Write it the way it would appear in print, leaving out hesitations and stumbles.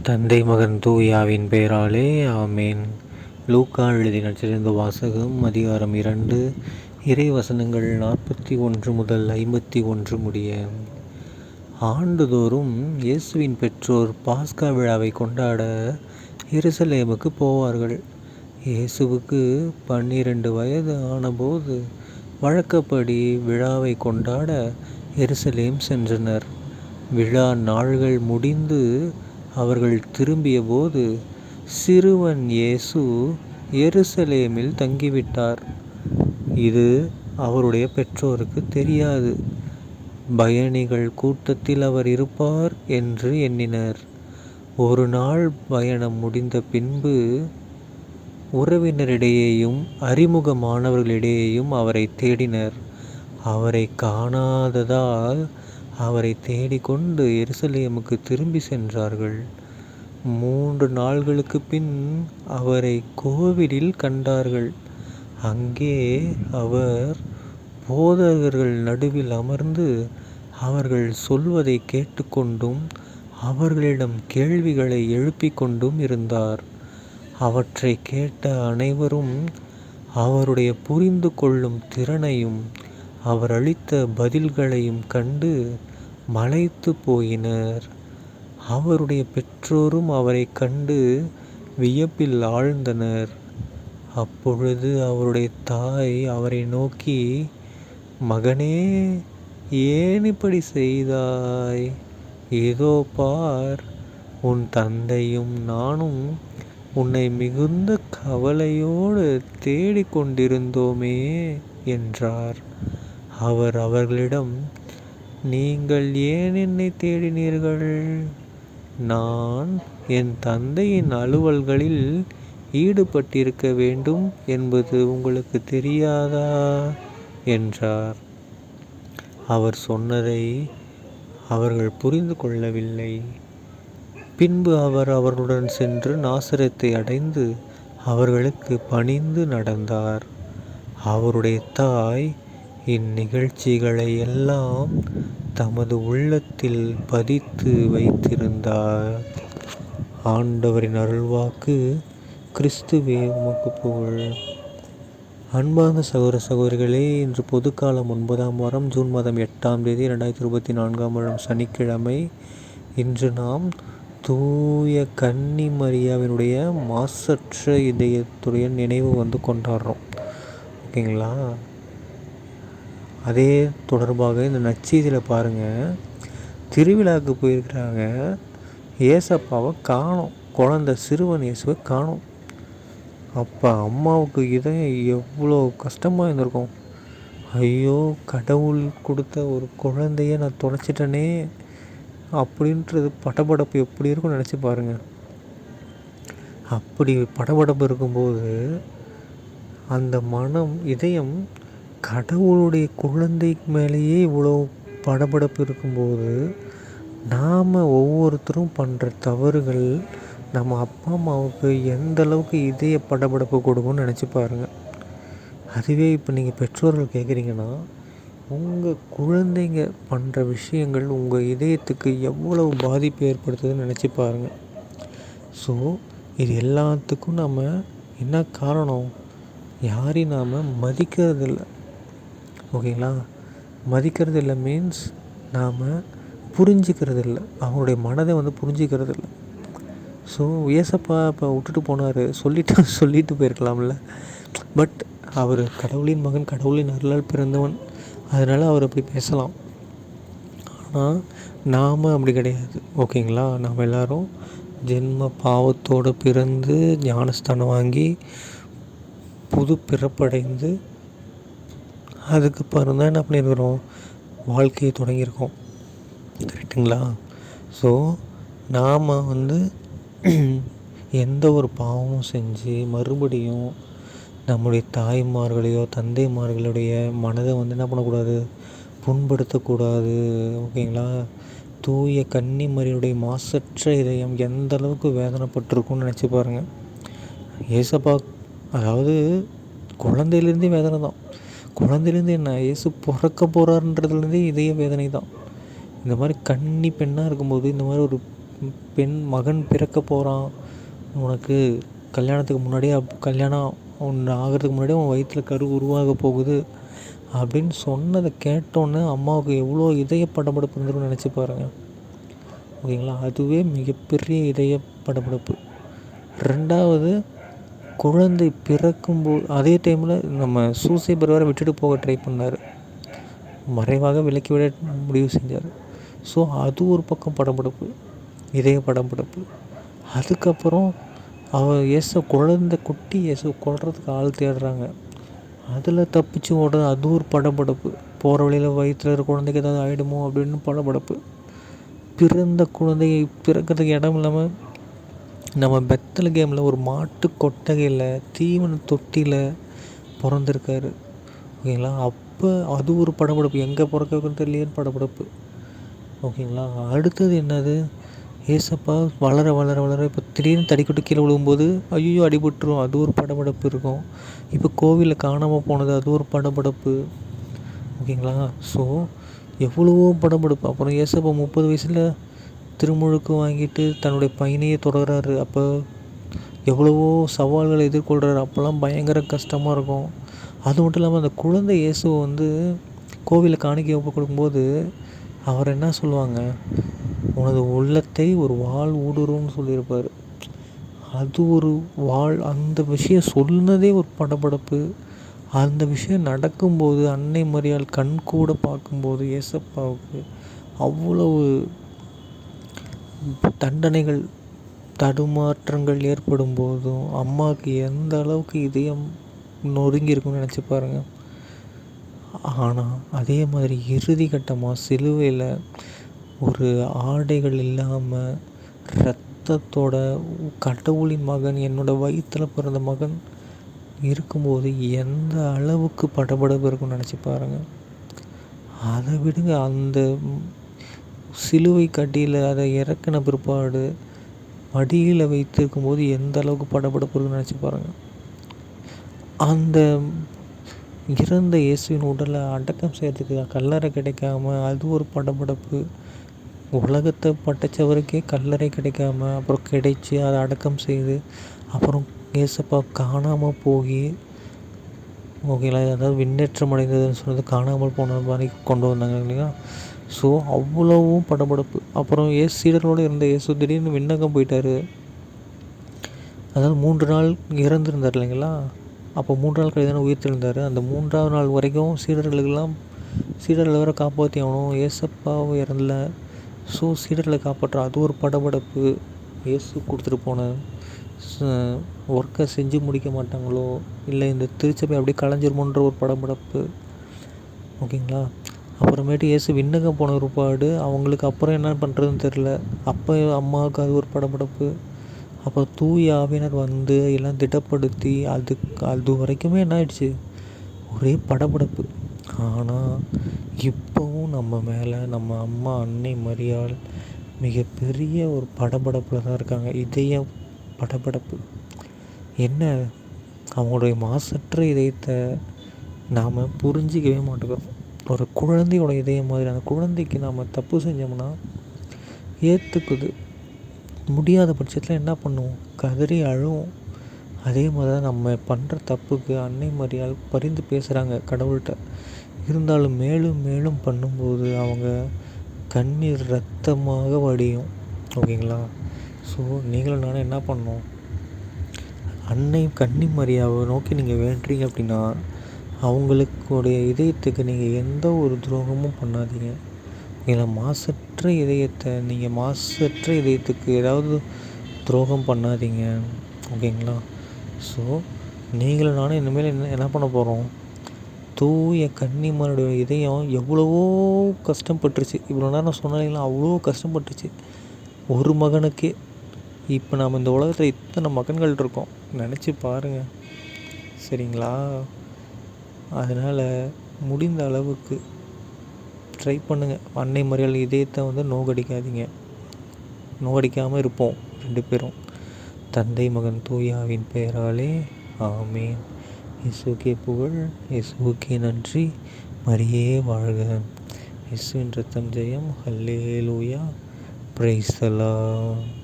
தந்தை மகன் தூயாவின் பெயராலே ஆமேன். லூக்கா எழுதிய நற்செய்தி வாசகம் அதிகாரம் 2 இறை வசனங்கள் 41 முதல் 51 முடிய. ஆண்டுதோறும் இயேசுவின் பெற்றோர் பாஸ்கா விழாவை கொண்டாட எருசலேமுக்கு போவார்கள். இயேசுவுக்கு 12 வயது ஆனபோது வழக்கப்படி விழாவை கொண்டாட எருசலேம் சென்றனர். விழா நாள்கள் முடிந்து அவர்கள் திரும்பிய போது சிறுவன் இயேசு எருசலேமில் தங்கிவிட்டார். இது அவருடைய பெற்றோருக்கு தெரியாது. பயணிகள் கூட்டத்தில் அவர் இருப்பார் என்று எண்ணினர். ஒரு நாள் பயணம் முடிந்த பின்பு உறவினரிடையேயும் அறிமுகமானவர்களிடையேயும் அவரை தேடினர். அவரை காணாததால் அவரை தேடிக்கொண்டு எருசலேமுக்கு திரும்பி சென்றார்கள். 3 நாள்களுக்கு பின் அவரை கோவிலில் கண்டார்கள். அங்கே அவர் போதகர்கள் நடுவில் அமர்ந்து அவர்கள் சொல்வதை கேட்டுக்கொண்டும் அவர்களிடம் கேள்விகளை எழுப்பிக் கொண்டும் இருந்தார். அவற்றை கேட்ட அனைவரும் அவருடைய புரிந்து கொள்ளும் திறனையும் அவர் அளித்த பதில்களையும் கண்டு மலைத்து போயினர். அவருடைய பெற்றோரும் அவரை கண்டு வியப்பில் ஆழ்ந்தனர். அப்பொழுது அவருடைய தாய் அவரை நோக்கி, "மகனே, ஏன் இப்படி செய்தாய்? இதோ பார், உன் தந்தையும் நானும் உன்னை மிகுந்த கவலையோடு தேடிக்கொண்டிருந்தோமே" என்றார். அவர் அவர்களிடம், "நீங்கள் ஏன் என்னை தேடினீர்கள்? நான் என் தந்தையின் அலுவல்களில் ஈடுபட்டிருக்க வேண்டும் என்பது உங்களுக்கு தெரியாதா?" என்றார். அவர் சொன்னதை அவர்கள் புரிந்து கொள்ளவில்லை. பின்பு அவர் அவர்களுடன் சென்று நாசரேத்தை அடைந்து அவர்களுக்கு பணிந்து நடந்தார். அவருடைய தாய் இந்நிகழ்ச்சிகளை எல்லாம் தமது உள்ளத்தில் பதித்து வைத்திருந்தார். ஆண்டவரின் அருள்வாக்கு. கிறிஸ்துவே உமக்கு புகழ். அன்பார்ந்த சகோதர சகோதரிகளே, இன்று பொதுக்காலம் 9ஆம் வாரம் ஜூன் மாதம் 8ஆம் தேதி 2024ஆம் வருடம் சனிக்கிழமை. இன்று நாம் தூய கன்னி மரியாவினுடைய மாசற்ற இதயத்துடைய நினைவு கொண்டாடுறோம். ஓகேங்களா? அதே தொடர்பாக இந்த நற்செய்தியில் பாருங்கள், திருவிழாவுக்கு போயிருக்கிறாங்க. ஏசப்பாவை காணோம். குழந்தை சிறுவன் இயேசுவை காணோம். அப்போ அம்மாவுக்கு இதயம் எவ்வளோ கஷ்டமாக இருந்திருக்கும். ஐயோ, கடவுள் கொடுத்த ஒரு குழந்தைய நான் தொலைச்சிட்டனே அப்படின்றது படபடப்பு எப்படி இருக்கும்னு நினச்சி பாருங்கள். அப்படி படபடப்பு இருக்கும்போது அந்த இதயம் கடவுளுடைய குழந்தை மேலேயே இவ்வளோ படபடப்பு இருக்கும்போது, நாம் ஒவ்வொருத்தரும் பண்ணுற தவறுகள் நம்ம அப்பா அம்மாவுக்கு எந்த அளவுக்கு இதய படபடப்பு கொடுக்கும்னு நினச்சி பாருங்கள். அதுவே இப்போ நீங்கள் பெற்றோர்கள் கேட்குறீங்கன்னா, உங்கள் குழந்தைங்க பண்ணுற விஷயங்கள் உங்கள் இதயத்துக்கு எவ்வளவு பாதிப்பு ஏற்படுத்துதுன்னு நினச்சி பாருங்கள். ஸோ இது எல்லாத்துக்கும் நம்ம என்ன காரணம்? யாரையும் நாம் மதிக்கிறதில்ல. ஓகேங்களா? மதிக்கிறதில்ல மீன்ஸ் நாம் புரிஞ்சிக்கிறதில்ல. அவங்களுடைய மனதை புரிஞ்சிக்கிறதில்ல. ஸோ ஏசப்பா இப்போ விட்டுட்டு போனார், சொல்லிட்டு போயிருக்கலாம்ல. பட் அவர் கடவுளின் மகன், கடவுளின் அருளால் பிறந்தவன், அதனால் அவர் அப்படி பேசலாம். ஆனால் நாம் அப்படி கிடையாது. ஓகேங்களா? நாம் எல்லோரும் ஜென்ம பாவத்தோடு பிறந்து ஞானஸ்தானம் வாங்கி புது பிறப்படைந்து அதுக்கப்புறம் தான் என்ன பண்ணியிருக்கிறோம்? வாழ்க்கையை தொடங்கியிருக்கோம். கரெக்டுங்களா? ஸோ நாம் எந்த ஒரு பாவமும் செஞ்சு மறுபடியும் நம்முடைய தாய்மார்களையோ தந்தைமார்களுடைய மனதை என்ன பண்ணக்கூடாது? புண்படுத்தக்கூடாது. ஓகேங்களா? தூய கன்னி மரியாவுடைய மாசற்ற இதயம் எந்த அளவுக்கு வேதனைப்பட்டிருக்கும்னு நினச்சி பாருங்கள். ஏசப்பா அதாவது குழந்தையிலேருந்தே வேதனை தான். குழந்தையிலேருந்து என்ன, இயேசு பிறக்க போகிறாருன்றதுலேருந்தே இதய வேதனை தான். இந்த மாதிரி கன்னி பெண்ணாக இருக்கும்போது இந்த மாதிரி ஒரு மகன் பிறக்க போகிறான், உனக்கு கல்யாணத்துக்கு முன்னாடியே கல்யாணம் ஒன்று ஆகிறதுக்கு முன்னாடியே உன் வயிற்றில் கரு உருவாக போகுது அப்படின்னு சொன்னதை கேட்டோன்னே அம்மாவுக்கு எவ்வளோ இதய படபடப்பு இருந்திருக்குன்னு நினச்சி பாருங்கள். ஓகேங்களா, அதுவே மிகப்பெரிய இதய படபடப்பு. ரெண்டாவது, குழந்தை பிறக்கும்போது அதே டைமில் நம்ம சூசைபர் வேறு விட்டுட்டு போக ட்ரை பண்ணார், மறைவாக விலக்கிவிட முடிவு செஞ்சார். ஸோ அது ஒரு பக்கம் படபடப்பு, இதய படபடப்பு. அதுக்கப்புறம் குழந்தை குட்டி இயேசு கொல்றதுக்கு ஆள் தேடுறாங்க, அதில் தப்பிச்சு ஓடுறது, அது ஒரு படபடப்பு. போகிற வழியில் வயிற்றில் இருக்கிற குழந்தைக்கு ஏதாவது ஆகிடுமோ அப்படின்னு படபடப்பு. பிறந்த குழந்தையை பிறக்கிறதுக்கு இடம் இல்லாமல் நம்ம பெத்தல் கேமில் ஒரு மாட்டு கொட்டகையில் தீவன தொட்டியில் பிறந்திருக்காரு. ஓகேங்களா, அப்போ அது ஒரு படபடப்பு, எங்கே பிறக்குன்னு தெரியலையேன்னு படபடப்பு. ஓகேங்களா, அடுத்தது என்னது, ஏசப்பா வளர வளர வளர இப்போ திடீர்னு தடிக்கொட்டு கீழே விழுகும்போது ஐயோ அடிபட்டுரும், அது ஒரு படபடப்பு இருக்கும். இப்போ கோவிலில் காணாமல் போனது, அது ஒரு படபடப்பு. ஓகேங்களா, ஸோ எவ்வளவோ படபடப்பு. அப்புறம் ஏசப்பா 30 வயசில் திருமுழுக்கு வாங்கிட்டு தன்னுடைய பயணியை தொடர்றாரு. அப்போ எவ்வளவோ சவால்களை எதிர்கொள்கிறாரு, அப்போல்லாம் பயங்கர கஷ்டமாக இருக்கும். அது மட்டும் இல்லாமல் அந்த குழந்தை இயேசுவை கோவிலில் காணிக்கை ஒப்பு கொடுக்கும்போது அவர் என்ன சொல்லுவாங்க, உனது உள்ளத்தை ஒரு வாள் ஊடுருவும்னு சொல்லியிருப்பார். அது ஒரு வாள், அந்த விஷயம் சொன்னதே ஒரு படபடப்பு. அந்த விஷயம் நடக்கும்போது அன்னை மரியாள் கண் கூட பார்க்கும்போது ஏசப்பாவுக்கு அவ்வளவு தண்டனைகள் தடுமாற்றங்கள் ஏற்படும் போதும் அம்மாவுக்கு எந்த அளவுக்கு இதயம் நொறுங்கி இருக்குன்னு நினச்சி பாருங்கள். ஆனால் அதே மாதிரி இறுதி கட்டமாக சிலுவையில் ஒரு ஆடைகள் இல்லாமல் இரத்தத்தோட கடவுளின் மகன், என்னோடய வயிற்றில் பிறந்த மகன் இருக்கும்போது எந்த அளவுக்கு படபடப்பு இருக்குன்னு நினச்சி பாருங்கள். அதை விடுங்க, அந்த சிலுவை கட்டியில் அதை இறக்கின பிற்பாடு மடியில் வைத்திருக்கும்போது எந்த அளவுக்கு படபடப்பு இருக்குன்னு நினச்சி பாருங்கள். அந்த இறந்த இயேசுவின் உடலை அடக்கம் செய்கிறதுக்கு கல்லறை கிடைக்காம அது ஒரு படபடப்பு. உலகத்தை படைச்சவருக்கே கல்லறை கிடைக்காம அப்புறம் கிடைச்சி அதை அடக்கம் செய்து அப்புறம் ஏசப்பா காணாமல் போய், ஓகேங்களா, அதாவது விண்ணேற்றம் அடைந்ததுன்னு சொன்னது காணாமல் போன மாதிரி கொண்டு வந்தாங்க இல்லையா. ஸோ அவ்வளவும் படபடப்பு. அப்புறம் சீடர்களோடு இருந்த இயேசு திடீர்னு விண்ணகம் போயிட்டார். அதாவது 3 நாள் இறந்துருந்தார் இல்லைங்களா, அப்போ 3 நாள் கழித்து தானே உயிர்த்தெழுந்தார். அந்த 3ஆவது நாள் வரைக்கும் சீடர்களை வேறு காப்பாற்றி ஆகணும், ஏசப்பாவும் இறந்தல. ஸோ சீடர்களை காப்பாற்ற அது ஒரு படபடப்பு. இயேசு கொடுத்துட்டு போன ஒர்க்கை செஞ்சு முடிக்க மாட்டாங்களோ, இல்லை இந்த திருச்சபை அப்படியே கலைஞ்சிருமோன்ற ஒரு படபடப்பு. ஓகேங்களா, அப்புறமேட்டு இயேசு விண்ணகம் போன ஒருபாடு அவங்களுக்கு அப்புறம் என்ன பண்ணுறதுன்னு தெரில. அப்போ அம்மாவுக்கு அது ஒரு படபடப்பு. அப்போ தூய ஆவியினர் எல்லாம் திடப்படுத்தி அது வரைக்குமே என்ன ஆயிடுச்சு, ஒரே படபடப்பு. ஆனால் இப்போவும் நம்ம மேலே நம்ம அம்மா அன்னை மரியாள் மிகப்பெரிய ஒரு படபடப்பில் தான் இருக்காங்க. இதயம் படபடப்பு. என்ன, அவங்களுடைய மாசற்ற இதயத்தை நாம் புரிஞ்சிக்கவே மாட்டேங்கிறோம். ஒரு குழந்தையோட இதயம் மாதிரி அந்த குழந்தைக்கு நாம் தப்பு செஞ்சோம்னா ஏற்றுக்குது, முடியாத பட்சத்தில் என்ன பண்ணுவோம், கதறி அழுவோம். அதே மாதிரி தான் நம்ம பண்ணுற தப்புக்கு அன்னை மரியாள் பரிந்து பேசுகிறாங்க கடவுள்கிட்ட. இருந்தாலும் மேலும் மேலும் பண்ணும்போது அவங்க கண்ணீர் ரத்தமாக வடியும். ஓகேங்களா, ஸோ நீங்களும் நானும் என்ன பண்ணணும், அன்னை கன்னி மரியாவை நோக்கி நீங்கள் வேண்டுறீங்க அப்படின்னா அவங்களுடைய இதயத்துக்கு நீங்கள் எந்த ஒரு துரோகமும் பண்ணாதீங்க. இல்லை மாசற்ற இதயத்துக்கு ஏதாவது துரோகம் பண்ணாதீங்க. ஓகேங்களா, ஸோ நீங்களும் நானும் இனிமேல் என்ன பண்ண போகிறோம், தூய கன்னிமாருடைய இதயம் எவ்வளவோ கஷ்டப்பட்டுருச்சு. இவ்வளோ நேரம் சொன்னாலும் அவ்வளோ கஷ்டப்பட்டுச்சு ஒரு மகனுக்கே. இப்போ நாம் இந்த உலகத்தில் இத்தனை மகன்கள் இருக்கோம், நினச்சி பாருங்கள். சரிங்களா, அதனால் முடிந்த அளவுக்கு ட்ரை பண்ணுங்கள், அன்னை மரியாள் இதயத்தை நோகடிக்காதீங்க. நோகடிக்காமல் இருப்போம் 2 பேரும். தந்தை மகன் தூயாவின் பெயராலே ஆமேன். இயேசுக்கே புகழ், இயேசுக்கே நன்றி, மரியே வாழ்க. இயேசுவின் ரத்தம் ஜெயம். ஹல்லேலூயா. Praise the Lord.